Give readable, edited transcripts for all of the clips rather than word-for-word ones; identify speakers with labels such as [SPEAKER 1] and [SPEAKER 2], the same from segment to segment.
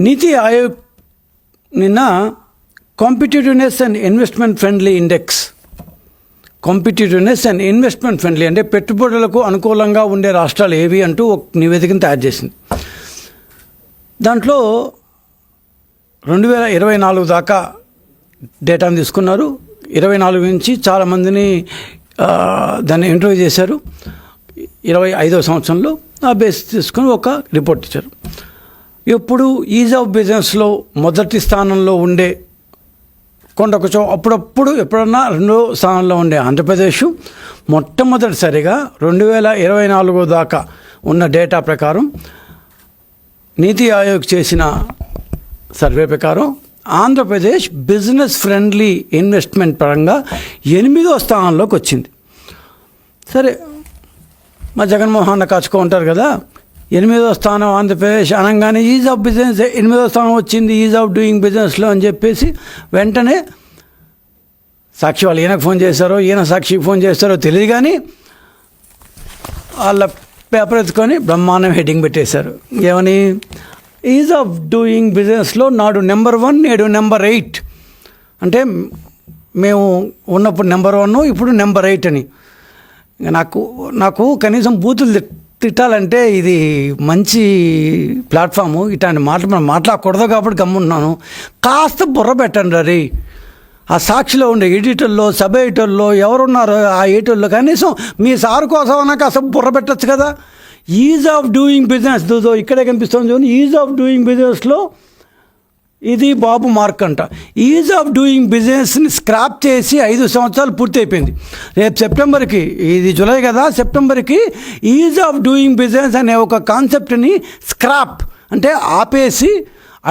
[SPEAKER 1] నీతి ఆయోగ్ నిన్న competitiveness and investment friendly index, competitiveness and investment friendly అంటే పెట్టుబడులకు అనుకూలంగా ఉండే రాష్ట్రాలు ఏవి అంటూ ఒక నివేదికను తయారు చేసింది. దాంట్లో 2024 దాకా డేటాను తీసుకున్నారు. 24 నుంచి చాలామందిని దాన్ని ఇంటర్వ్యూ చేశారు. 25వ సంవత్సరంలో ఆ బేస్ తీసుకుని ఒక రిపోర్ట్ ఇచ్చారు. ఇప్పుడు ఈజ్ ఆఫ్ బిజినెస్లో మొదటి స్థానంలో ఉండే కొండకొచ్చో అప్పుడప్పుడు ఎప్పుడన్నా రెండో స్థానంలో ఉండే ఆంధ్రప్రదేశ్ మొట్టమొదటిసారిగా 2024 దాకా ఉన్న డేటా ప్రకారం నీతి ఆయోగ్ చేసిన సర్వే ప్రకారం ఆంధ్రప్రదేశ్ బిజినెస్ ఫ్రెండ్లీ ఇన్వెస్ట్మెంట్ పరంగా 8వ స్థానంలోకి వచ్చింది. సరే, మా జగన్మోహన్ కాచుకో ఉంటారు కదా, 8వ స్థానం ఆంధ్రప్రదేశ్ అనగానే ఈజ్ ఆఫ్ బిజినెస్ 8వ స్థానం వచ్చింది ఈజ్ ఆఫ్ డూయింగ్ బిజినెస్లో అని చెప్పేసి వెంటనే సాక్షి వాళ్ళు ఈయనకు ఫోన్ చేశారో ఈయన సాక్షికి ఫోన్ చేస్తారో తెలియదు, కానీ వాళ్ళ పేపర్ ఎత్తుకొని బ్రహ్మాండం హెడ్డింగ్ పెట్టేశారు. ఏమని? ఈజ్ ఆఫ్ డూయింగ్ బిజినెస్లో నాడు నెంబర్ 1, నేడు నెంబర్ 8. అంటే మేము ఉన్నప్పుడు నెంబర్ 1, ఇప్పుడు నెంబర్ 8 అని. నాకు కనీసం బూతులు తిట్టాలంటే ఇది మంచి ప్లాట్ఫాము, ఇట్లాంటి మాటలు మనం మాట్లాడకూడదు కాబట్టి గమ్మున్నాను. కాస్త బుర్ర పెట్టండి రీ. ఆ సాక్షిలో ఉండే ఎడిటర్లో, సబ్ ఎడిటర్లో ఎవరున్నారో ఆ ఎడిటర్లో కనీసం మీ సార్ కోసం అన్నా కాస్త బుర్ర పెట్టచ్చు కదా. ఈజ్ ఆఫ్ డూయింగ్ బిజినెస్ ఇక్కడే కనిపిస్తుంది చూడండి. ఈజ్ ఆఫ్ డూయింగ్ బిజినెస్లో ఇది బాబు మార్క్ అంట. ఈజ్ ఆఫ్ డూయింగ్ బిజినెస్ని స్క్రాప్ చేసి 5 సంవత్సరాలు పూర్తి అయిపోయింది. రేపు సెప్టెంబర్కి, ఇది జూలై కదా, సెప్టెంబర్కి ఈజ్ ఆఫ్ డూయింగ్ బిజినెస్ అనే ఒక కాన్సెప్ట్ని స్క్రాప్ అంటే ఆపేసి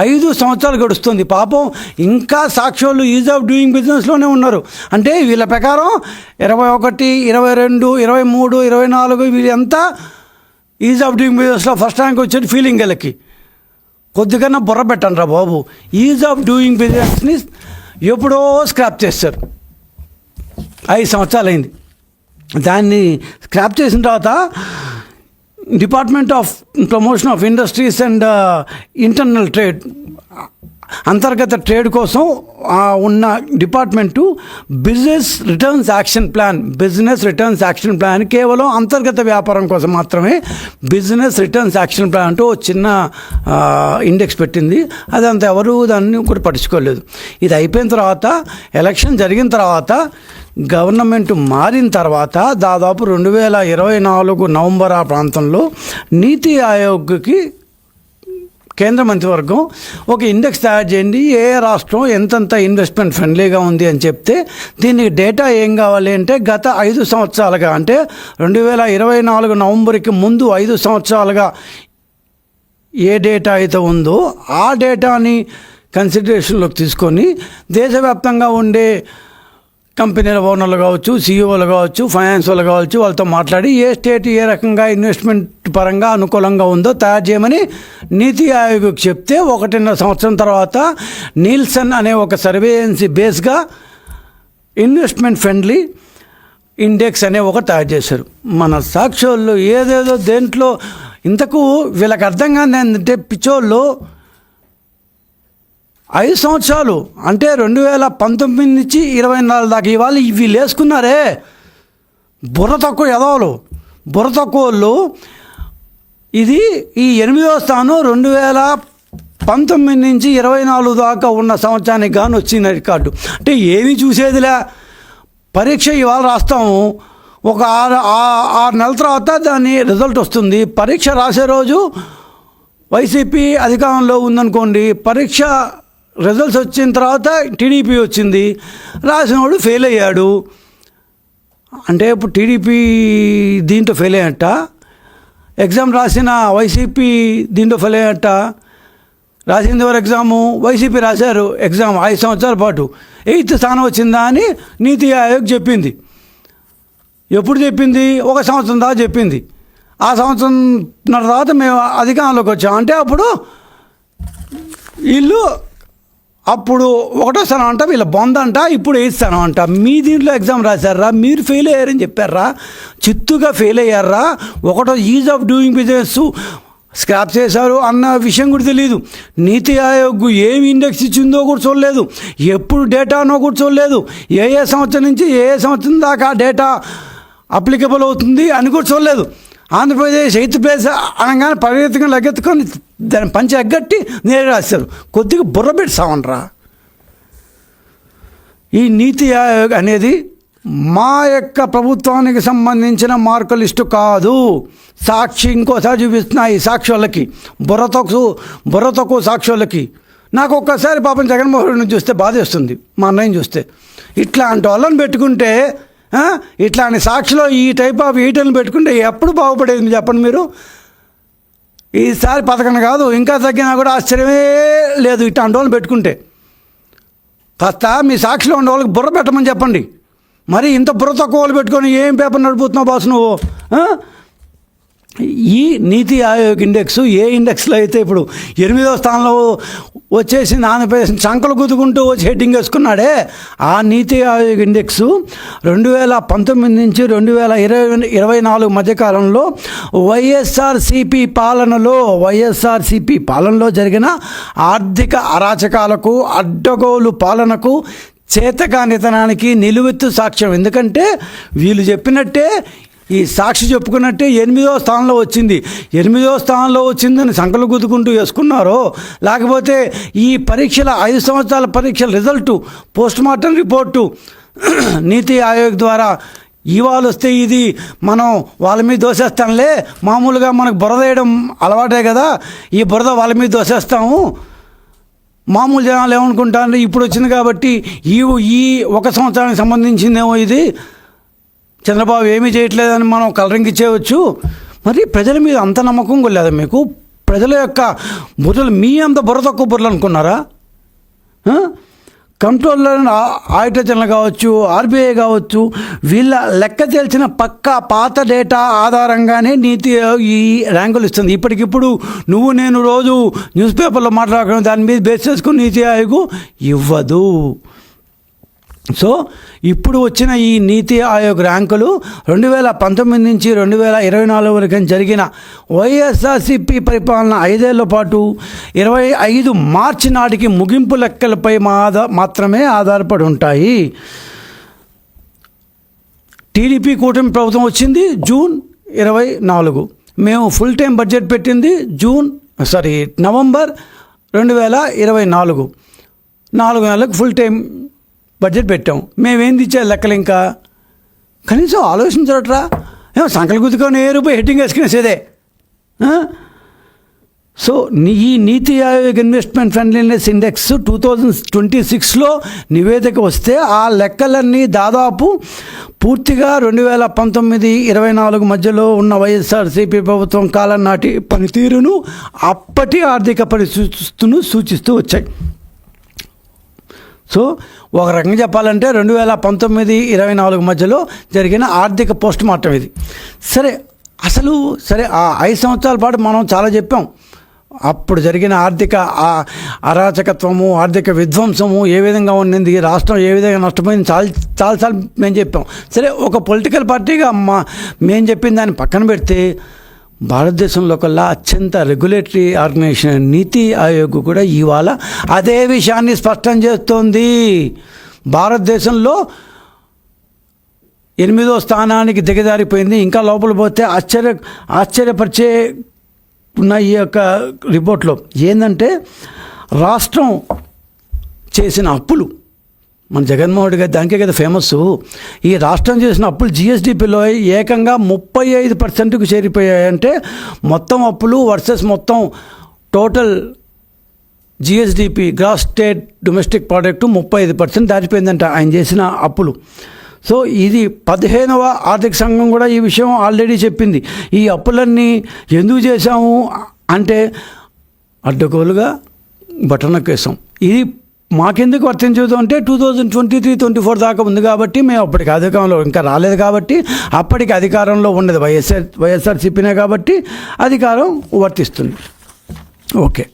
[SPEAKER 1] 5 సంవత్సరాలు గడుస్తుంది. పాపం ఇంకా సాక్షులు ఈజ్ ఆఫ్ డూయింగ్ బిజినెస్లోనే ఉన్నారు. అంటే వీళ్ళ ప్రకారం 21, 22, 23, 24 వీళ్ళంతా ఈజ్ ఆఫ్ డూయింగ్ బిజినెస్లో ఫస్ట్ ర్యాంక్ వచ్చేది ఫీలింగ్ వీళ్ళకి. కొద్దిగా బుర్ర పెట్టండి రా బాబు. ఈజ్ ఆఫ్ డూయింగ్ బిజినెస్ని ఎప్పుడో స్క్రాప్ చేస్తారు. 5 సంవత్సరాలు అయింది. దాన్ని స్క్రాప్ చేసిన తర్వాత department of promotion of industries and internal trade, అంతర్గత ట్రేడ్ కోసం ఉన్న department business returns action plan కేవలం అంతర్గత వ్యాపారం కోసం మాత్రమే బిజినెస్ రిటర్న్స్ యాక్షన్ ప్లాన్ అంటూ చిన్న ఇండెక్స్ పెట్టింది. అదంతా ఎవరు దాన్ని కూడా పట్టించుకోలేదు. ఇది అయిపోయిన తర్వాత, ఎలక్షన్ జరిగిన తర్వాత, గవర్నమెంట్ మారిన తర్వాత దాదాపు 2024 నవంబర్ ఆ ప్రాంతంలో నీతి ఆయోగ్కి కేంద్ర మంత్రివర్గం ఒక ఇండెక్స్ తయారు చేయండి, ఏ రాష్ట్రం ఎంతంత ఇన్వెస్ట్మెంట్ ఫ్రెండ్లీగా ఉంది అని చెప్తే దీనికి డేటా ఏం కావాలి అంటే గత 5 సంవత్సరాలుగా, అంటే 2024 నవంబర్కి ముందు 5 సంవత్సరాలుగా ఏ డేటా అయితే ఉందో ఆ డేటాని కన్సిడరేషన్లోకి తీసుకొని దేశవ్యాప్తంగా ఉండే కంపెనీల ఓనర్లు కావచ్చు, సీఈఓలు కావచ్చు, ఫైనాన్స్ వాళ్ళు కావచ్చు, వాళ్ళతో మాట్లాడి ఏ స్టేట్ ఏ రకంగా ఇన్వెస్ట్మెంట్ పరంగా అనుకూలంగా ఉందో తయారు చేయమని నీతి ఆయోగ్కి చెప్తే 1.5 సంవత్సరం తర్వాత నీల్సన్ అనే ఒక సర్వేయన్సీ బేస్గా ఇన్వెస్ట్మెంట్ ఫ్రెండ్లీ ఇండెక్స్ అనే ఒక తయారు చేశారు. మన సాక్షులు ఏదేదో దేంట్లో ఇంతకు వీళ్ళకి అర్థం కాని ఏంటంటే పిచ్చోళ్ళు 5 సంవత్సరాలు అంటే 2019 నుంచి 24 దాకా ఇవాళ వీళ్ళు వేసుకున్నారే బుర్ర తక్కువ ఎదవలు, బుర్ర తక్కువ వాళ్ళు. ఇది ఈ 8వ స్థానం 2019 నుంచి 24 దాకా ఉన్న సంవత్సరానికి గాను వచ్చిన రికార్డు. అంటే ఏమీ చూసేదిలే, పరీక్ష ఇవాళ రాస్తాము, ఒక 6 నెలల తర్వాత దాని రిజల్ట్ వస్తుంది. పరీక్ష రాసే రోజు వైసీపీ అధికారంలో ఉందనుకోండి, పరీక్ష రిజల్ట్స్ వచ్చిన తర్వాత టీడీపీ వచ్చింది, రాసినవాడు ఫెయిల్ అయ్యాడు. అంటే ఇప్పుడు టీడీపీ దీంట్లో ఫెయిల్ అయ్యట, ఎగ్జామ్ రాసిన వైసీపీ దీంట్లో ఫెయిల్ అయ్యట. రాసింది ఎవరు ఎగ్జాము? వైసీపీ రాశారు ఎగ్జామ్ 5 సంవత్సరాల పాటు. 8వ స్థానం వచ్చిందా అని నీతి ఆయోగ్ చెప్పింది. ఎప్పుడు చెప్పింది? 1 సంవత్సరం దాకా చెప్పింది. ఆ సంవత్సరం తర్వాత మేము అధికారంలోకి వచ్చాం. అంటే అప్పుడు వీళ్ళు అప్పుడు 1వ స్థానం అంట, వీళ్ళ బొంద అంట, ఇప్పుడు 8వ స్థానం అంట. మీ దీంట్లో ఎగ్జామ్ రాశారా, మీరు ఫెయిల్ అయ్యారని చెప్పారా, చిత్తుగా ఫెయిల్ అయ్యారా. ఒకటో is of doing business scrap చేశారు అన్న విషయం కూడా తెలియదు. నీతి ఆయోగ్ ఏమి ఇండెక్స్ ఇచ్చిందో కూడా చూడలేదు, ఎప్పుడు డేటానో కూడా చూడలేదు, ఏ సంవత్సరం నుంచి ఏ సంవత్సరం దాకా డేటా అప్లికబుల్ అవుతుంది అని కూడా చూడలేదు. ఆంధ్రప్రదేశ్ 8th ప్లేస్ అనగానే పరిగెత్తుకొని లగ్గెత్తుకొని దాన్ని పంచి ఎగ్గట్టి నేరు రాశారు. కొద్దిగా బుర్ర పెడతామనరా. ఈ నీతి ఆయోగ్ అనేది మా యొక్క ప్రభుత్వానికి సంబంధించిన మార్కుల లిస్టు కాదు. సాక్షి ఇంకోసారి చూపిస్తున్నా ఈ సాక్షులకి, బుర్రతోకు సాక్షులకి. నాకు ఒక్కసారి పాపం జగన్మోహన్ రెడ్డిని చూస్తే బాధేస్తుంది, మా అన్నయ్యని చూస్తే. ఇట్లాంటి వాళ్ళని పెట్టుకుంటే, ఇట్లాంటి సాక్షిలో ఈ టైప్ ఆఫ్ ఈటలను పెట్టుకుంటే ఎప్పుడు బాగుపడేది చెప్పండి మీరు. ఈసారి 11 కాదు ఇంకా తగ్గినా కూడా ఆశ్చర్యమే లేదు ఇట్లాంటి వాళ్ళని పెట్టుకుంటే. కాస్త మీ సాక్షిలో ఉన్న వాళ్ళకి బుర్ర పెట్టమని చెప్పండి. మరి ఇంత బుర్ర తక్కువ వాళ్ళు పెట్టుకొని ఏం పేపర్ నడుపుతున్నావు బాసు నువ్వు? ఈ నీతి ఆయోగ్ ఇండెక్స్ ఏ ఇండెక్స్లో అయితే ఇప్పుడు 8వ స్థానంలో వచ్చేసింది, ఆంధ్రప్రదేశ్ చంకలు గుద్దుకుంటూ వచ్చి హెడ్డింగ్ వేసుకున్నాడే, ఆ నీతి ఆయోగ్ ఇండెక్స్ 2019 నుంచి 2024 మధ్యకాలంలో వైఎస్ఆర్సీపీ పాలనలో జరిగిన ఆర్థిక అరాచకాలకు, అడ్డగోలు పాలనకు, చేతకానితనానికి నిలువెత్తు సాక్ష్యం. ఎందుకంటే వీళ్ళు చెప్పినట్టే, ఈ సాక్షి చెప్పుకున్నట్టే 8వ స్థానంలో వచ్చింది. 8వ స్థానంలో వచ్చిందని సంకలు గుద్దుకుంటూ వేసుకున్నారో, లేకపోతే ఈ పరీక్షల 5 సంవత్సరాల పరీక్షల రిజల్టు, పోస్ట్ మార్టం రిపోర్టు నీతి ఆయోగ్ ద్వారా ఇవాళ వస్తే ఇది మనం వాళ్ళ మీద దోసేస్తాంలే, మామూలుగా మనకు బురద వేయడం అలవాటే కదా, ఈ బురద వాళ్ళ మీద దోసేస్తాము, మామూలు జనాలు ఏమనుకుంటారు ఇప్పుడు వచ్చింది కాబట్టి ఈ 1 సంవత్సరానికి సంబంధించిందేమో ఇది, చంద్రబాబు ఏమీ చేయట్లేదని మనం కలరింగ్ ఇచ్చేయవచ్చు. మరి ప్రజల మీద అంత నమ్మకం లేదా మీకు? ప్రజల యొక్క బుర్రలు మీ అంత బుర్ర తక్కువ బుర్రలు అనుకున్నారా? కంట్రోలర్ ఆడిటర్ జనరల్ కావచ్చు, ఆర్బీఐ కావచ్చు, వీళ్ళ లెక్క తేల్చిన పాత డేటా ఆధారంగానే నీతి ఈ ర్యాంకులు ఇస్తుంది. ఇప్పటికిప్పుడు నువ్వు నేను రోజు న్యూస్ పేపర్లో మాట్లాడుకున్న దాని మీద బేస్ చేసుకుని నీతి ఆయోగ్ ఇవ్వదు. సో ఇప్పుడు వచ్చిన ఈ నీతి ఆయోగ్ ర్యాంకులు 2019 నుంచి 2024 వరకు జరిగిన వైఎస్ఆర్సీపీ పరిపాలన 5 ఏళ్ల పాటు 25 మార్చి నాటికి ముగింపు లెక్కలపై మాత్రమే ఆధారపడి ఉంటాయి. టీడీపీ కూటమి ప్రభుత్వం వచ్చింది జూన్ 24, మేము ఫుల్ టైం బడ్జెట్ పెట్టింది నవంబర్ 2024, 4 నెలలకు ఫుల్ టైం బడ్జెట్ పెట్టాం. మేమేంది ఇచ్చే లెక్కలు ఇంకా కనీసం ఆలోచించట్రా? ఏమో సంకలు గుద్దుకొని రూపాయి హెడ్డింగ్ వేసుకునేసేదే. సో ఈ నీతి ఆయోగ్ ఇన్వెస్ట్మెంట్ ఫ్రెండ్లీనెస్ ఇండెక్స్ 2026లో నివేదిక వస్తే ఆ లెక్కలన్నీ దాదాపు పూర్తిగా 2019-24 మధ్యలో ఉన్న వైఎస్ఆర్సీపీ ప్రభుత్వం కాలం నాటి పనితీరును, అప్పటి ఆర్థిక పరిస్థితులను సూచిస్తూ వచ్చాయి. సో ఒక రకంగా చెప్పాలంటే 2019-24 మధ్యలో జరిగిన ఆర్థిక పోస్ట్ మార్టం ఇది. సరే ఆ 5 సంవత్సరాల పాటు మనం చాలా చెప్పాం. అప్పుడు జరిగిన ఆర్థిక అరాచకత్వము, ఆర్థిక విధ్వంసము ఏ విధంగా ఉండింది, రాష్ట్రం ఏ విధంగా నష్టపోయింది చాలాసార్లు మేము చెప్పాం. సరే, ఒక పొలిటికల్ పార్టీగా మేము చెప్పిన దాన్ని పక్కన పెడితే, భారతదేశంలో కల్లా అత్యంత రెగ్యులేటరీ ఆర్గనైజేషన్ నీతి ఆయోగ్ కూడా ఇవాళ అదే విషయాన్ని స్పష్టం చేస్తోంది. భారతదేశంలో 8వ స్థానానికి దిగజారిపోయింది. ఇంకా లోపల పోతే ఆశ్చర్యపరిచే ఉన్న ఈ యొక్క రిపోర్ట్లో ఏంటంటే, రాష్ట్రం చేసిన అప్పులు, మన జగన్మోహన్ రెడ్డి గారు దానికే కదా ఫేమస్. ఈ రాష్ట్రం చేసిన అప్పులు జిఎస్డిపిలో ఏకంగా 35%కు చేరిపోయాయంటే, మొత్తం అప్పులు వర్సెస్ మొత్తం total GSDP, gross state domestic product 35% దాటిపోయిందంట ఆయన చేసిన అప్పులు. సో ఇది 15వ ఆర్థిక సంఘం కూడా ఈ విషయం ఆల్రెడీ చెప్పింది. ఈ అప్పులన్నీ ఎందుకు చేశాము అంటే అడ్డగోలుగా బటనకేసాం. ఇది మాకెందుకు వర్తించదు అంటే 2023-24 దాకా ఉంది కాబట్టి, మేము అప్పటికి అధికారంలో ఇంకా రాలేదు కాబట్టి, అప్పటికి అధికారంలో ఉండదు వైఎస్ఆర్సీపీనే కాబట్టి అధికారం వర్తిస్తుంది. ఓకే,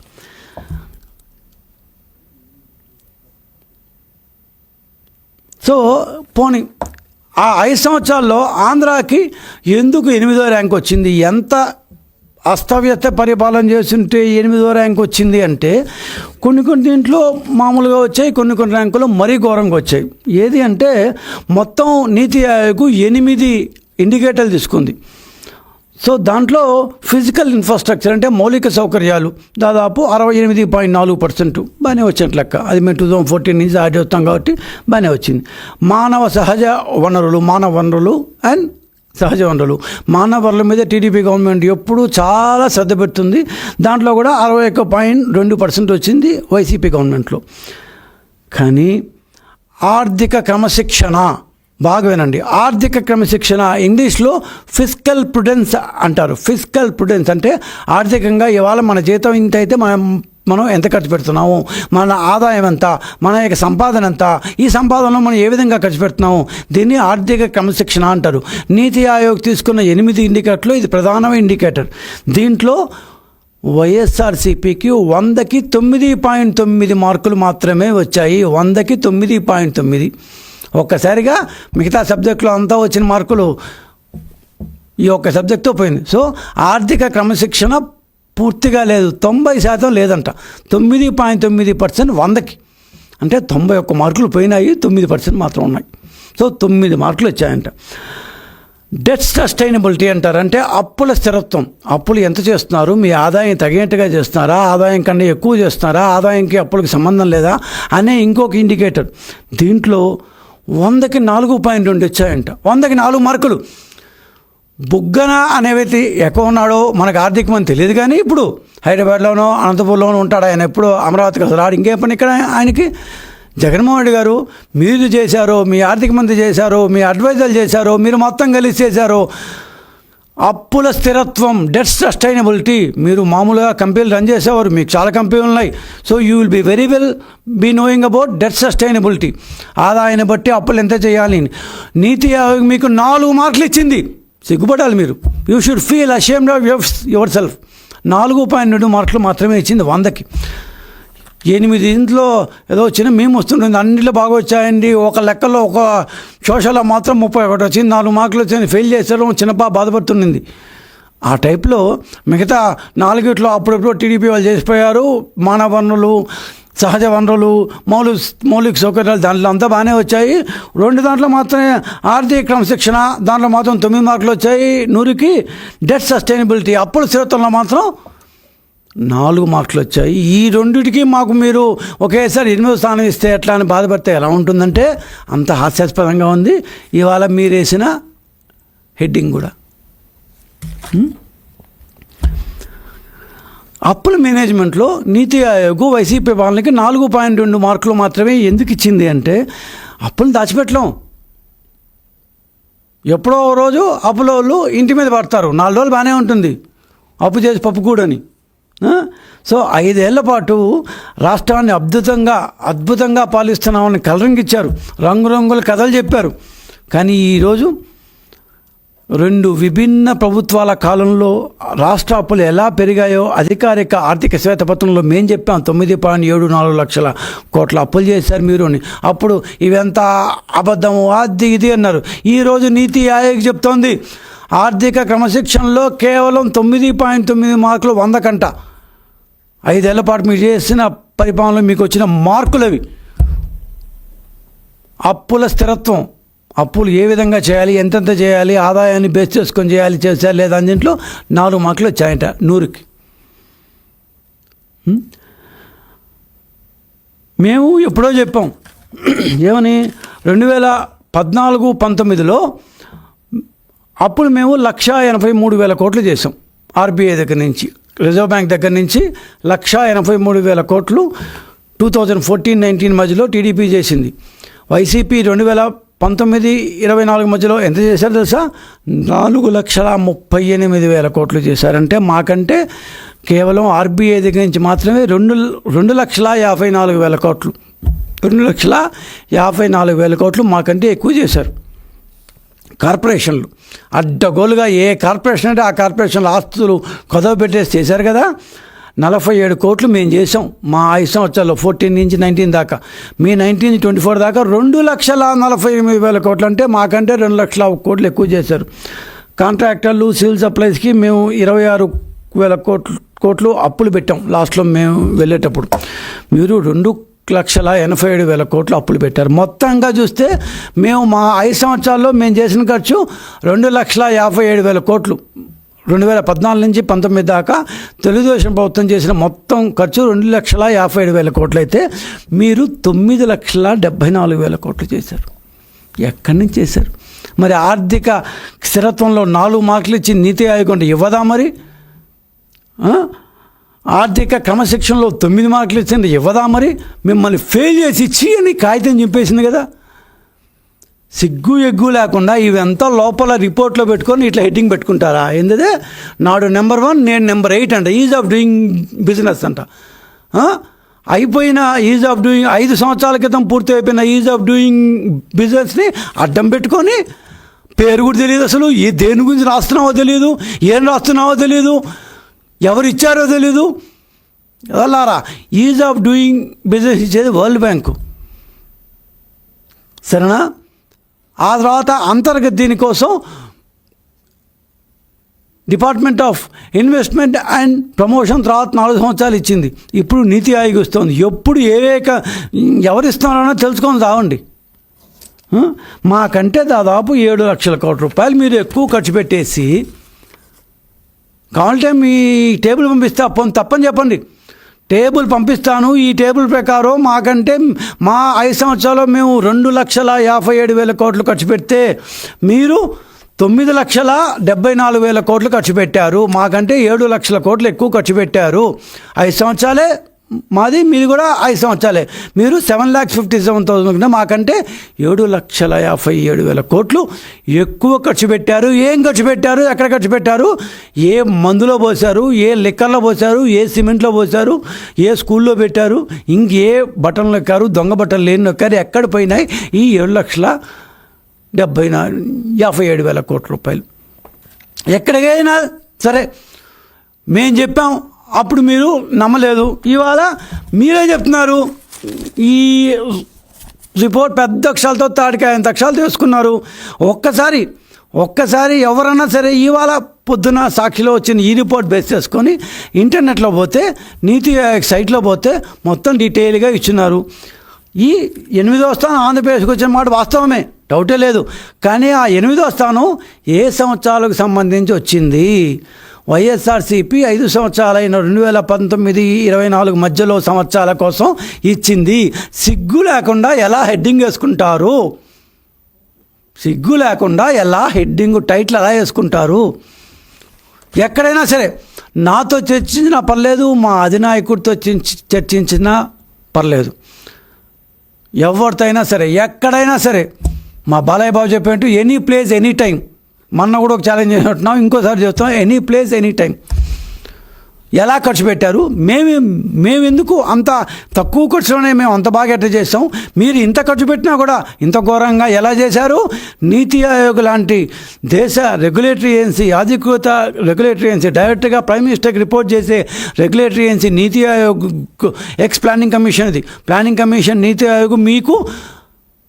[SPEAKER 1] సో పోనీ ఆ 5 సంవత్సరాల్లో ఆంధ్రాకి ఎందుకు 8వ ర్యాంక్ వచ్చింది? ఎంత అస్తవ్యస్త పరిపాలన చేస్తుంటే 8వ ర్యాంక్ వచ్చింది అంటే కొన్ని దీంట్లో మామూలుగా వచ్చాయి, కొన్ని ర్యాంకులు మరీ ఘోరంగా వచ్చాయి. ఏది అంటే మొత్తం నీతి ఆయోగ్ 8 ఇండికేటర్లు తీసుకుంది. సో దాంట్లో ఫిజికల్ ఇన్ఫ్రాస్ట్రక్చర్ అంటే మౌలిక సౌకర్యాలు దాదాపు 68.4% బాగానే వచ్చినట్టు లెక్క. అది మేము 2014 నుంచి యాడ్ అవుతాం కాబట్టి బాగానే వచ్చింది. మానవ వనరులు అండ్ సహజ వనరులు, మానవ వనరుల మీద టీడీపీ గవర్నమెంట్ ఎప్పుడూ చాలా శ్రద్ధ పెడుతుంది. దాంట్లో కూడా 61.2% వచ్చింది వైసీపీ గవర్నమెంట్లో. కానీ ఆర్థిక క్రమశిక్షణ, బాగా వినండి, ఆర్థిక క్రమశిక్షణ ఇంగ్లీష్లో ఫిస్కల్ ప్రుడెన్స్ అంటారు. ఫిస్కల్ ప్రుడెన్స్ అంటే ఆర్థికంగా ఇవాళ మన జీతం ఇంత అయితే మనం ఎంత ఖర్చు పెడుతున్నాము, మన ఆదాయం ఎంత, మన యొక్క సంపాదన ఎంత, ఈ సంపాదనలో మనం ఏ విధంగా ఖర్చు పెడుతున్నాము, దీన్ని ఆర్థిక క్రమశిక్షణ అంటారు. నీతి ఆయోగ్ తీసుకున్న 8 ఇండికేటర్లు ఇది ప్రధానమైన ఇండికేటర్. దీంట్లో వైఎస్ఆర్సీపీకి 100కి 9.9 మార్కులు మాత్రమే వచ్చాయి. 100కి 9.9. ఒక్కసారిగా మిగతా సబ్జెక్టులో అంతా వచ్చిన మార్కులు ఈ ఒక్క సబ్జెక్టుతో పోయింది. సో ఆర్థిక క్రమశిక్షణ పూర్తిగా లేదు, 90% లేదంట. 9.9% 100కి అంటే 91 మార్కులు పోయినాయి, 9% మాత్రం ఉన్నాయి. సో 9 మార్కులు వచ్చాయంట. డెట్ సస్టైనబిలిటీ అంటారు. అంటే అప్పుల స్థిరత్వం. అప్పులు ఎంత చేస్తున్నారు, మీ ఆదాయం తగినట్టుగా చేస్తున్నారా, ఆదాయం కన్నా ఎక్కువ చేస్తున్నారా, ఆదాయంకి అప్పులకి సంబంధం లేదా అనే ఇంకొక ఇండికేటర్. దీంట్లో 100కి 4.2 వచ్చాయంట. 100కి 4 మార్కులు. బుగ్గన అనే వ్యక్తి ఎక్కడ ఉన్నాడో మనకు ఆర్థికమని తెలియదు, కానీ ఇప్పుడు హైదరాబాద్లోనో అనంతపూర్లోనో ఉంటాడు. ఆయన ఎప్పుడు అమరావతికి అసలు రాడు. ఇంకే పని ఇక్కడ ఆయనకి. జగన్మోహన్ రెడ్డి గారు మీరు చేశారో, మీ ఆర్థిక మంత్రి చేశారో, మీ అడ్వైజర్లు చేశారో, మీరు మొత్తం కలిసి చేశారో. అప్పుల స్థిరత్వం, డెట్ సస్టైనబిలిటీ. మీరు మామూలుగా కంపెనీలు రన్ చేసేవారు, మీకు చాలా కంపెనీలు ఉన్నాయి. So you will be very well be knowing about debt sustainability. ఆదాయాన్ని బట్టి అప్పులు ఎంత చేయాలి. నీతి ఆయోగ్ మీకు 4 మార్కులు ఇచ్చింది. సిగ్గుపడాలి మీరు. You should feel ashamed of your self. 4.2 మార్కులు మాత్రమే ఇచ్చింది 100కి. 8 ఇంట్లో ఏదో చిన్న మేము వస్తుంటుంది, అన్నింటిలో బాగా వచ్చాయండి. ఒక లెక్కలో ఒక సోషల్లో మాత్రం 31 వచ్చింది, 4 మార్కులు వచ్చింది, ఫెయిల్ చేశారు, చిన్నపా బాధపడుతుంది. ఆ టైప్లో మిగతా 4 అప్పుడప్పుడు టీడీపీ వాళ్ళు చేసిపోయారు. మానవ వనరులు, సహజ వనరులు, మౌలిక సౌకర్యాలు దాంట్లో అంతా బాగానే వచ్చాయి. 2 దాంట్లో మాత్రమే ఆర్థిక క్రమశిక్షణ, దాంట్లో మాత్రం 9 మార్కులు వచ్చాయి 100కి. డెట్ సస్టైనబిలిటీ, అప్పుల స్థిరత్వంలో మాత్రం 4 మార్కులు వచ్చాయి. ఈ 2టికి మాకు మీరు ఒకేసారి 8వ స్థానం ఇస్తే ఎట్లా అని బాధపడితే ఎలా ఉంటుందంటే అంత హాస్యాస్పదంగా ఉంది ఇవాళ మీరు వేసిన హెడ్డింగ్ కూడా. అప్పుల మేనేజ్మెంట్లో నీతి ఆయోగ్ వైసీపీ వాళ్ళకి 4.2 మార్కులు మాత్రమే ఎందుకు ఇచ్చింది అంటే అప్పులు దాచిపెట్టలేం. ఎప్పుడో రోజు అప్పుల వాళ్ళు ఇంటి మీద పడతారు, 4 రోజులు బాగానే ఉంటుంది, అప్పు చేసి పప్పు కూడని. సో 5 ఏళ్ల పాటు రాష్ట్రాన్ని అద్భుతంగా పాలిస్తున్నామని కలరింగ్ ఇచ్చారు, రంగురంగుల కథలు చెప్పారు. కానీ ఈరోజు 2 విభిన్న ప్రభుత్వాల కాలంలో రాష్ట్ర అప్పులు ఎలా పెరిగాయో అధికారిక ఆర్థిక శ్వేతపత్రంలో మేము చెప్పాం. 9.74 లక్షల కోట్ల అప్పులు చేశారు మీరు అని. అప్పుడు ఇవంతా అబద్ధము, అది ఇది అన్నారు. ఈరోజు నీతి ఆయోగ్ చెప్తోంది ఆర్థిక క్రమశిక్షణలో కేవలం 9.9 మార్కులు 100 కంట. 5 ఏళ్ల పాటు మీరు చేసిన పరిపాలనలో మీకు వచ్చిన మార్కులు అవి. అప్పుల స్థిరత్వం, అప్పులు ఏ విధంగా చేయాలి, ఎంతెంత చేయాలి, ఆదాయాన్ని బేస్ చేసుకొని చేశారు లేదా అని దీంట్లో 4 మార్కులు వచ్చాయంట 100కి. మేము ఎప్పుడో చెప్పాం ఏమని, 2014-19లో అప్పుడు మేము 1,83,000 కోట్లు చేసాం. ఆర్బీఐ దగ్గర నుంచి, రిజర్వ్ బ్యాంక్ దగ్గర నుంచి 1,83,000 కోట్లు 2014-19 మధ్యలో టీడీపీ చేసింది. వైసీపీ 2019-24 మధ్యలో ఎంత చేశారు తెలుసా? 4,38,000 కోట్లు చేశారంటే మాకంటే కేవలం ఆర్బీఐ దగ్గర నుంచి మాత్రమే 2,54,000 కోట్లు 2,54,000 కోట్లు మాకంటే ఎక్కువ చేశారు. కార్పొరేషన్లు అడ్డగోలుగా ఏ కార్పొరేషన్ అంటే ఆ కార్పొరేషన్లు ఆస్తులు కొదవ పెట్టేసి చేశారు కదా. 47 కోట్లు మేము చేసాం మా 5 సంవత్సరాల్లో, 14 నుంచి 19 దాకా. మీ 19-24 దాకా 2,48,000 కోట్లు అంటే మాకంటే 2,00,000 కోట్లు ఎక్కువ చేశారు. కాంట్రాక్టర్లు, సివిల్ సప్లైస్కి మేము వేల కోట్లు అప్పులు పెట్టాం లాస్ట్లో మేము వెళ్ళేటప్పుడు. మీరు 2,87,000 కోట్లు అప్పులు పెట్టారు. మొత్తంగా చూస్తే మేము మా 5 సంవత్సరాల్లో మేము చేసిన ఖర్చు 2,57,000 కోట్లు. 2014 నుంచి 19 దాకా తెలుగుదేశం ప్రభుత్వం చేసిన మొత్తం ఖర్చు 2,57,000 కోట్లు అయితే మీరు 9,74,000 కోట్లు చేశారు. ఎక్కడి నుంచి చేశారు? మరి ఆర్థిక స్థిరత్వంలో 4 మార్కులు ఇచ్చి నీతి ఆయోగ్ అంటే ఇవ్వదా? మరి ఆర్థిక క్రమశిక్షణలో 9 మార్కులు ఇచ్చింది ఇవ్వదా? మరి మిమ్మల్ని ఫెయిల్ చేసి ఇచ్చి అని కాగితం చింపేసింది కదా. సిగ్గు ఎగ్గు లేకుండా ఇవంతా లోపల రిపోర్ట్లో పెట్టుకొని ఇట్లా హెడ్డింగ్ పెట్టుకుంటారా? ఏంటదే నాడు నెంబర్ 1 నేను నెంబర్ 8 అంట. ఈజ్ ఆఫ్ డూయింగ్ బిజినెస్ అంట. అయిపోయిన ఈజ్ ఆఫ్ డూయింగ్ 5 సంవత్సరాల క్రితం పూర్తి అయిపోయిన ఈజ్ ఆఫ్ డూయింగ్ బిజినెస్ని అడ్డం పెట్టుకొని పేరు కూడా తెలియదు, అసలు ఏ దేని గురించి రాస్తున్నావో తెలియదు, ఏం రాస్తున్నావో తెలియదు, ఎవరు ఇచ్చారో తెలీదు. అలారా ఈజ్ ఆఫ్ డూయింగ్ బిజినెస్ ఇచ్చేది వరల్డ్ బ్యాంకు, సరేనా? ఆ తర్వాత అంతర్గత దీనికోసం department of investment and promotion తర్వాత 4 సంవత్సరాలు ఇచ్చింది. ఇప్పుడు నీతి ఆయోగ్ ఇస్తుంది. ఎప్పుడు ఎవరిస్తున్నారో తెలుసుకొని రావండి. మాకంటే దాదాపు 7 లక్షల కోట్ల రూపాయలు మీరు ఎక్కువ ఖర్చు పెట్టేసి కావాలంటే మీ టేబుల్ పంపిస్తే తప్పని చెప్పండి. టేబుల్ పంపిస్తాను, ఈ టేబుల్ ప్రకారం మాకంటే మా 5 సంవత్సరాల్లో మేము 2,57,000 కోట్లు ఖర్చు పెడితే మీరు 9,74,000 కోట్లు ఖర్చు పెట్టారు. మాకంటే 7 లక్షల కోట్లు ఎక్కువ ఖర్చు పెట్టారు. 5 సంవత్సరాలే మాది, మీది కూడా 5 సంవత్సరాలే. మీరు 7,57,000 మాకంటే 7,57,000 కోట్లు ఎక్కువ ఖర్చు పెట్టారు. ఏం ఖర్చు పెట్టారు? ఎక్కడ ఖర్చు పెట్టారు? ఏ మందులో పోశారు, ఏ లిక్కర్లో పోశారు, ఏ సిమెంట్లో పోశారు, ఏ స్కూల్లో పెట్టారు, ఇంకే బట్టలు నొక్కారు, దొంగ బట్టలు లేని నొక్కారు, ఎక్కడ పోయినాయి ఈ 7,57,000 కోట్ల రూపాయలు? ఎక్కడికైనా సరే మేము చెప్పాం, అప్పుడు మీరు నమ్మలేదు. ఇవాళ మీరే చెప్తున్నారు. ఈ రిపోర్ట్ పెద్ద అక్షరాలతో తాడికాయంత అక్షరాలు తీసుకున్నారు. ఒక్కసారి ఎవరన్నా సరే ఇవాళ పొద్దున సాక్షిలో వచ్చిన ఈ రిపోర్ట్ బేస్ చేసుకొని ఇంటర్నెట్లో పోతే, నీతి ఆయోగ్ సైట్లో పోతే మొత్తం డీటెయిల్గా ఇచ్చినారు. ఈ 8వ స్థానం ఆంధ్రప్రదేశ్కి వచ్చిన మాట వాస్తవమే, డౌటే లేదు. కానీ ఆ 8వ స్థానం ఏ సంవత్సరాలకు సంబంధించి వచ్చింది? వైఎస్ఆర్సీపీ 5 సంవత్సరాలైన 2019-24 మధ్యలో సంవత్సరాల కోసం ఇచ్చింది. సిగ్గు లేకుండా ఎలా హెడ్డింగ్ వేసుకుంటారు? సిగ్గు లేకుండా ఎలా హెడ్డింగ్ టైటిల్ ఎలా వేసుకుంటారు? ఎక్కడైనా సరే నాతో చర్చించినా పర్లేదు, మా అధినాయకుడితో చర్చించినా పర్లేదు, ఎవరితో అయినా సరే ఎక్కడైనా సరే మా బాలయ్య బాబు చెప్పినట్టు ఎనీ ప్లేస్ ఎనీ టైం. మొన్న కూడా ఒక ఛాలెంజ్ చేసినట్టున్నాం, ఇంకోసారి చేస్తాం. Any place any time. ఎలా ఖర్చు పెట్టారు? మేము ఎందుకు అంత తక్కువ ఖర్చులోనే మేము అంత బాగా ఎట్లా చేస్తాం? మీరు ఇంత ఖర్చు పెట్టినా కూడా ఇంత ఘోరంగా ఎలా చేశారు? నీతి ఆయోగ్ లాంటి దేశ రెగ్యులేటరీ ఏజెన్సీ, అధికృత రెగ్యులేటరీ ఏజెన్సీ, డైరెక్ట్గా ప్రైమ్ మినిస్టర్కి రిపోర్ట్ చేసే రెగ్యులేటరీ ఏజెన్సీ నీతి ఆయోగ్, ప్లానింగ్ కమిషన్. ఇది ప్లానింగ్ కమిషన్. నీతి ఆయోగ్ మీకు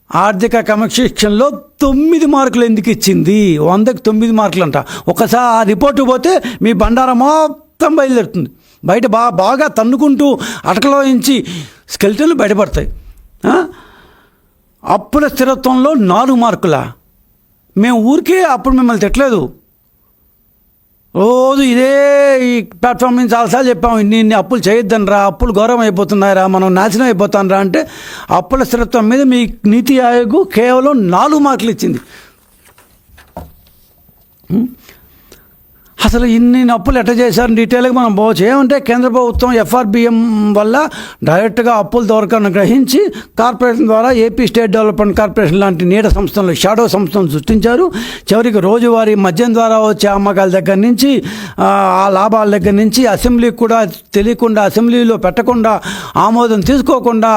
[SPEAKER 1] ఆర్థిక క్రమశిక్షణలో 9 మార్కులు ఎందుకు ఇచ్చింది? 100కి 9 మార్కులు అంట. ఒకసారి ఆ రిపోర్టు పోతే మీ బండారం మొత్తం బయలుదేరుతుంది. బయట బాగా తన్నుకుంటూ అటకలో నుంచి స్కెల్టన్లు బయటపడతాయి. అప్పుల స్థిరత్వంలో 4 మార్కులా? మేము ఊరికే అప్పుడు మిమ్మల్ని తిట్టలేదు. రోజు ఇదే ఈ ప్లాట్ఫామ్ నుంచి చాలాసార్లు చెప్పాము, ఇన్ని అప్పులు చేయొద్దని రా, అప్పులు ఘోరం అయిపోతున్నాయిరా, మనం నాశనం అయిపోతాను రా అంటే అప్పుల స్థిరత్వం మీద మీ నీతి ఆయోగ్ కేవలం 4 మార్కులు ఇచ్చింది. అసలు ఇన్ని అప్పులు ఎట్లా చేశారని డీటెయిల్గా మనం పోవచ్చు. ఏమంటే కేంద్ర ప్రభుత్వం ఎఫ్ఆర్బిఎం వల్ల డైరెక్ట్గా అప్పుల దొరకను గ్రహించి కార్పొరేషన్ ద్వారా ఏపీ స్టేట్ డెవలప్మెంట్ కార్పొరేషన్ లాంటి నీడ సంస్థలు, షాడో సంస్థలను సృష్టించారు. చివరికి రోజువారీ మద్యం ద్వారా వచ్చే అమ్మకాల దగ్గర నుంచి, ఆ లాభాల దగ్గర నుంచి అసెంబ్లీకి కూడా తెలియకుండా, అసెంబ్లీలో పెట్టకుండా, ఆమోదం తీసుకోకుండా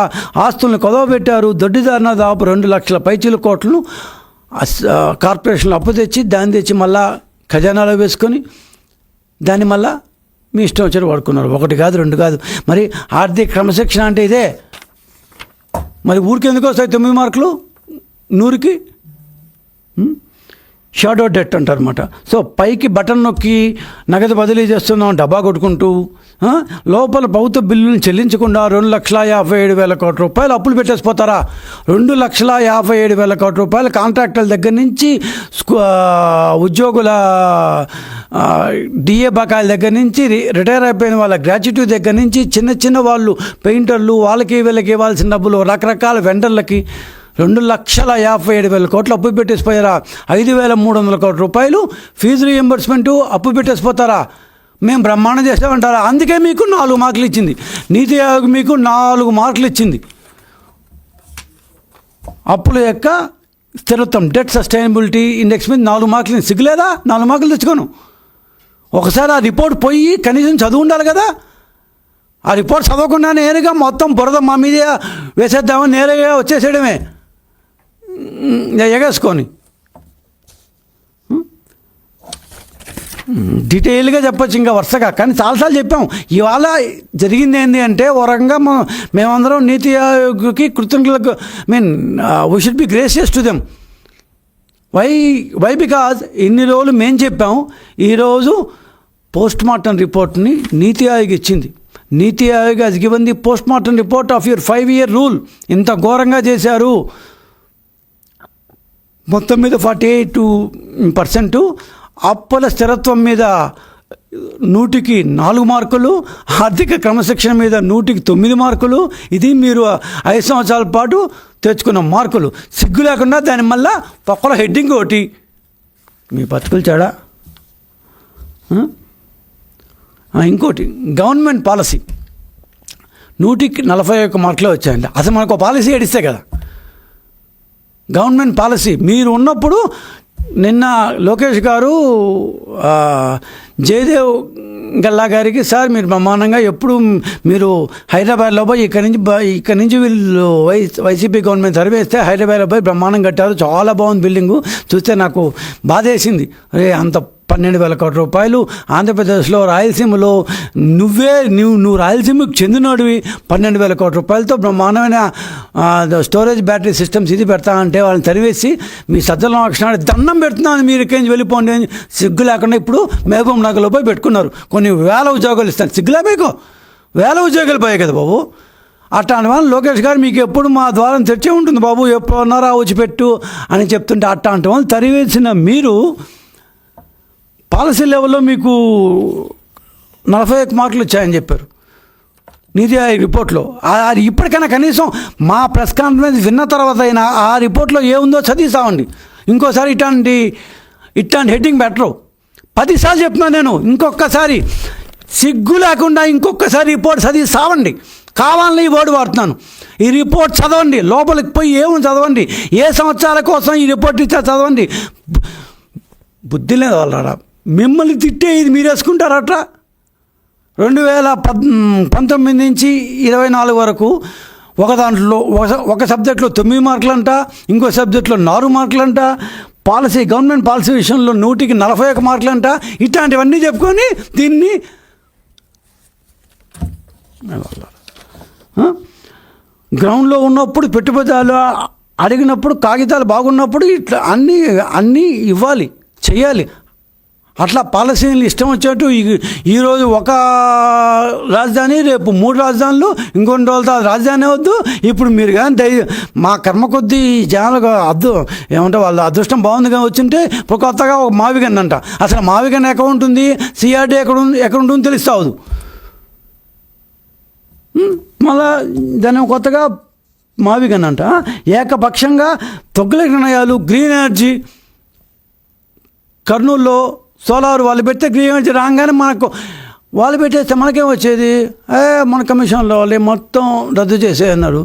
[SPEAKER 1] ఆస్తులను కొదవబెట్టారు. దొడ్డిదారిన దాదాపు 2 లక్షల పైచీల కోట్లను కార్పొరేషన్లు అప్పు తెచ్చి దాన్ని తెచ్చి మళ్ళా ఖజానాలో వేసుకొని దాన్ని మళ్ళా మీ ఇష్టం వచ్చి వాడుకున్నారు. 1 కాదు 2 కాదు. మరి ఆర్థిక క్రమశిక్షణ అంటే ఇదే. మరి ఊరికి ఎందుకు వస్తాయి 9 మార్కులు 100కి? షాడో డెట్ అంటారు అనమాట. సో పైకి బటన్ నొక్కి నగదు బదిలీ చేస్తున్నాం డబ్బా కొట్టుకుంటూ, లోపల ప్రభుత్వ బిల్లులను చెల్లించకుండా 2,57,000 కోట్ల రూపాయలు అప్పులు పెట్టేసిపోతారా? 2,57,000 కోట్ల రూపాయలు కాంట్రాక్టర్ల దగ్గర నుంచి ఉద్యోగుల డిఏ బకాయిల దగ్గర నుంచి రిటైర్ అయిపోయిన వాళ్ళ గ్రాట్యుటీ దగ్గర నుంచి చిన్న చిన్న వాళ్ళు పెయింటర్లు వాళ్ళకి వీళ్ళకి ఇవ్వాల్సిన డబ్బులు రకరకాల వెండర్లకి 2,57,000 కోట్లు అప్పు పెట్టేసిపోయారా? 5,300 కోట్ల రూపాయలు ఫీజు రీఎంబర్స్మెంటు అప్పు పెట్టేసిపోతారా? మేము బ్రహ్మాండం చేసామంటారా? అందుకే మీకు 4 మార్కులు ఇచ్చింది నీతి ఆయోగ్, మీకు 4 మార్కులు ఇచ్చింది. అప్పుల యొక్క స్థిరత్వం, డెట్ సస్టైనబిలిటీ ఇండెక్స్ మీద 4 మార్కులు. సిగ్గులేదా? 4 మార్కులు తెచ్చుకోను. ఒకసారి ఆ రిపోర్ట్ పోయి కనీసం చదువు ఉండాలి కదా. ఆ రిపోర్ట్ చదవకుండా నేరుగా మొత్తం బురద మా మీద వేసేద్దామని నేరుగా వచ్చేసేయడమే ఎగేసుకొని. డీటెయిల్గా చెప్పచ్చు ఇంకా వరుసగా, కానీ చాలాసార్లు చెప్పాం. ఇవాళ జరిగింది ఏంటి అంటే, ఓ రకంగా మేమందరం నీతి ఆయోగ్కి కృతజ్ఞతలకు we should be gracious to them. Why because ఇన్ని రోజులు మేము చెప్పాం, ఈరోజు పోస్ట్ మార్టం రిపోర్ట్ని నీతి ఆయోగ్ ఇచ్చింది. నీతి Aayog has given the post mortem report of your 5-year rule. ఇంత ఘోరంగా చేశారు. మొత్తం మీద 48% అప్పుల స్థిరత్వం మీద 100కి 4 మార్కులు, ఆర్థిక క్రమశిక్షణ మీద 100కి 9 మార్కులు. ఇది మీరు 5 సంవత్సరాల పాటు తెచ్చుకున్న మార్కులు. సిగ్గు లేకుండా దాని మళ్ళా పక్కల హెడ్డింగ్ ఒకటి. మీ బతుకులు చెడా. ఇంకోటి గవర్నమెంట్ పాలసీ 100కి 41 మార్కులే వచ్చాయండి. అసలు మనకు పాలసీ ఏడిస్తే కదా గవర్నమెంట్ పాలసీ. మీరు ఉన్నప్పుడు నిన్న లోకేష్ గారు జయదేవ్ గల్లా గారికి, సార్ మీరు బ్రహ్మాండంగా ఎప్పుడు మీరు హైదరాబాద్లో పోయి ఇక్కడి నుంచి వీళ్ళు వైసీపీ గవర్నమెంట్ సర్వేస్తే హైదరాబాద్లో పోయి బ్రహ్మాండం కట్టారు, చాలా బాగుంది బిల్డింగు. చూస్తే నాకు బాధేసింది. అరే అంత 12,000 కోట్ల రూపాయలు ఆంధ్రప్రదేశ్లో రాయలసీమలో నువ్వు రాయలసీమకు చెందినోడివి 12,000 కోట్ల రూపాయలతో బ్రహ్మాండమైన స్టోరేజ్ బ్యాటరీ సిస్టమ్స్ ఇది పెడతా అంటే వాళ్ళని తరివేసి మీ సజ్జల లక్షణాన్ని దండం పెడుతున్నాను, మీరు ఇక్కడి వెళ్ళిపోండి అని సిగ్గు లేకుండా ఇప్పుడు మహబూబ్ నగర్లో పోయి పెట్టుకున్నారు. కొన్ని వేల ఉద్యోగాలు ఇస్తాను. సిగ్గులే మీకు? వేల ఉద్యోగాలు పోయాయి కదా బాబు. అట్లాంటి వాళ్ళు లోకేష్ గారు మీకు ఎప్పుడు మా ద్వారం తెచ్చే ఉంటుంది బాబు, ఎప్పుడు ఉన్నారా వచ్చి పెట్టు అని చెప్తుంటే అట్లాంటి వాళ్ళు తరివేసిన మీరు పాలసీ లెవెల్లో మీకు 41 మార్కులు వచ్చాయని చెప్పారు నీతి ఆయోగ్ రిపోర్ట్లో. ఇప్పటికైనా కనీసం మా ప్రెస్ కాన్ఫరెన్స్ విన్న తర్వాత అయినా ఆ రిపోర్ట్లో ఏముందో చదివిస్తామండి. ఇంకోసారి ఇట్లాంటి హెడ్డింగ్ పెట్టరు. 10 సార్లు చెప్తున్నాను నేను. ఇంకొకసారి సిగ్గు లేకుండా ఇంకొకసారి రిపోర్ట్ చదివి సావండి. కావాలని ఈ వర్డ్ వాడుతున్నాను. ఈ రిపోర్ట్ చదవండి, లోపలికి పోయి ఏముంది చదవండి, ఏ సంవత్సరాల కోసం ఈ రిపోర్ట్ ఇచ్చా చదవండి. బుద్ధి లేదు వాళ్ళ. మిమ్మల్ని తిట్టే ఇది మీరు వేసుకుంటారట. 2019 నుంచి 24 వరకు దాంట్లో ఒక సబ్జెక్ట్లో 9 మార్కులంట, ఇంకో సబ్జెక్ట్లో 4 మార్కులంట, పాలసీ గవర్నమెంట్ పాలసీ విషయంలో 100కి 41 మార్కులంట. ఇట్లాంటివన్నీ చెప్పుకొని దీన్ని గ్రౌండ్లో ఉన్నప్పుడు పెట్టుబడులు అడిగినప్పుడు కాగితాలు బాగున్నప్పుడు ఇట్లా అన్నీ ఇవ్వాలి, చేయాలి. అట్లా పాలసీలు ఇష్టం వచ్చేట్టు ఈరోజు ఒక రాజధాని, రేపు 3 రాజధానులు, ఇంకొన్ని రోజులతో రాజధాని వద్దు. ఇప్పుడు మీరు కానీ మా కర్మ కొద్దీ జనాలకు ఏమంటే వాళ్ళ అదృష్టం బాగుందిగా వచ్చింటే ఇప్పుడు కొత్తగా ఒక మావిగన్ అంట. అసలు మావిగన్ ఎక్కడ ఉంటుంది, సిఆర్డీ ఎక్కడ ఉంటుందో తెలుస్తావు. మళ్ళా దాన్ని కొత్తగా మావిగన్ అంట. ఏకపక్షంగా తొగ్గుల నిర్ణయాలు, గ్రీన్ ఎనర్జీ కర్నూలులో సోలార్ వాళ్ళు పెడితే గ్రీన్ ఎనర్జీ రాగానే మనకు వాళ్ళు పెట్టేస్తే మనకేం వచ్చేది, మన కమిషన్లో వాళ్ళు మొత్తం రద్దు చేసేయన్నారు.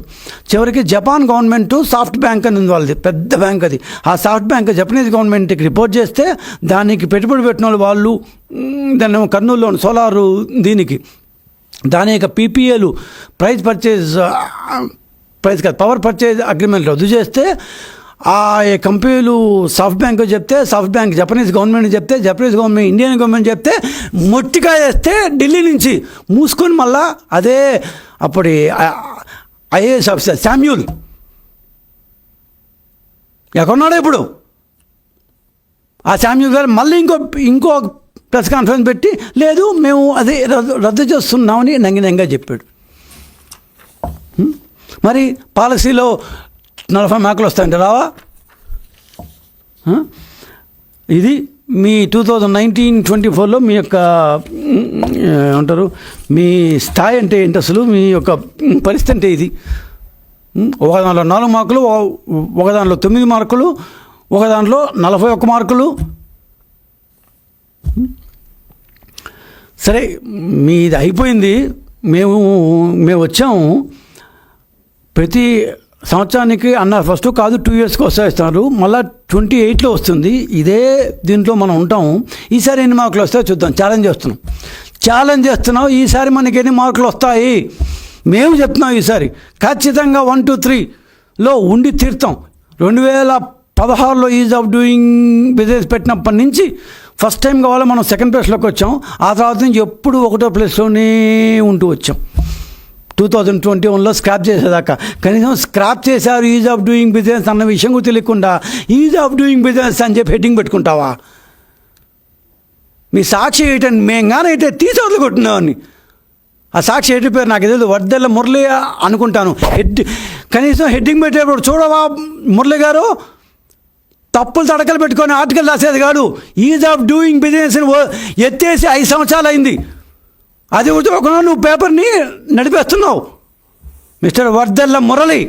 [SPEAKER 1] చివరికి జపాన్ గవర్నమెంట్ సాఫ్ట్ బ్యాంక్ అని ఉంది వాళ్ళది, పెద్ద బ్యాంక్ అది. ఆ సాఫ్ట్ బ్యాంక్ జపనీస్ గవర్నమెంట్కి రిపోర్ట్ చేస్తే దానికి పెట్టుబడి పెట్టిన వాళ్ళు దాన్ని కర్నూలులో సోలారు దీనికి దాని యొక్క పీపీఏలు పవర్ పర్చేజ్ అగ్రిమెంట్ రద్దు చేస్తే ఆ కంపెనీలు సాఫ్ట్ బ్యాంక్ చెప్తే, సాఫ్ట్ బ్యాంక్ జపనీస్ గవర్నమెంట్ చెప్తే, జపనీస్ గవర్నమెంట్ ఇండియన్ గవర్నమెంట్ చెప్తే మొట్టిగా వేస్తే ఢిల్లీ నుంచి మూసుకొని మళ్ళా అదే అప్పటి ఐఏఎస్ ఆఫీసర్ శామ్యూల్ ఎక్కడున్నాడో ఇప్పుడు ఆ శామ్యూల్ గారు మళ్ళీ ఇంకో ప్రెస్ కాన్ఫరెన్స్ పెట్టి లేదు మేము అదే రద్దు చేస్తున్నామని నంగినంగా చెప్పాడు. మరి పాలసీలో 40 మార్కులు వస్తాయంటే రావా? ఇది మీ 2019-24లో మీ యొక్క ఏమంటారు మీ స్థాయి అంటే ఏంటి, అసలు మీ యొక్క పరిస్థితి అంటే ఇది. ఒక దాంట్లో 4 మార్కులు, ఒక దాంట్లో 9 మార్కులు, ఒక దాంట్లో 41 మార్కులు. సరే మీది అయిపోయింది, మేము వచ్చాము. ప్రతి సంవత్సరానికి అన్నారు ఫస్ట్ కాదు 2 ఇయర్స్కి వస్తారు, మళ్ళీ 28లో వస్తుంది. ఇదే దీంట్లో మనం ఉంటాము. ఈసారి ఎన్ని మార్కులు వస్తాయో చూద్దాం. ఛాలెంజ్ చేస్తున్నాం. ఈసారి మనకి ఎన్ని మార్కులు వస్తాయి మేము చెప్తున్నాం. ఈసారి ఖచ్చితంగా 1, 2, 3లో ఉండి తీరుతాం. 2016లో ఈజ్ ఆఫ్ డూయింగ్ బిజినెస్ పెట్టినప్పటి నుంచి ఫస్ట్ టైం కావాలి మనం సెకండ్ ప్లేస్లోకి వచ్చాం. ఆ తర్వాత నుంచి ఎప్పుడు 1వ ప్లేస్లోనే ఉంటూ వచ్చాం. 2021లో స్క్రాప్ చేసేదాకా కనీసం స్క్రాప్ చేశారు ఈజ్ ఆఫ్ డూయింగ్ బిజినెస్ అన్న విషయం కూడా తెలియకుండా ఈజ్ ఆఫ్ డూయింగ్ బిజినెస్ అని చెప్పి హెడ్డింగ్ పెట్టుకుంటావా? మీ సాక్షి ఏంటంటే మేము కానీ అయితే తీసి కొట్టినామని. ఆ సాక్షి ఎటు పేరు నాకు తెలియదు, వర్దెల్ల మురళి అనుకుంటాను. కనీసం హెడ్డింగ్ పెట్టేప్పుడు చూడవా మురళి గారు, తప్పులు తడకలు పెట్టుకొని ఆర్టికల్ రాసేది కాదు. ఈజ్ ఆఫ్ డూయింగ్ బిజినెస్ ఎత్తేసి 5 సంవత్సరాలు అయింది. అది ఒక నువ్వు పేపర్ని నడిపేస్తున్నావు మిస్టర్ వర్దెల్ల మురళి.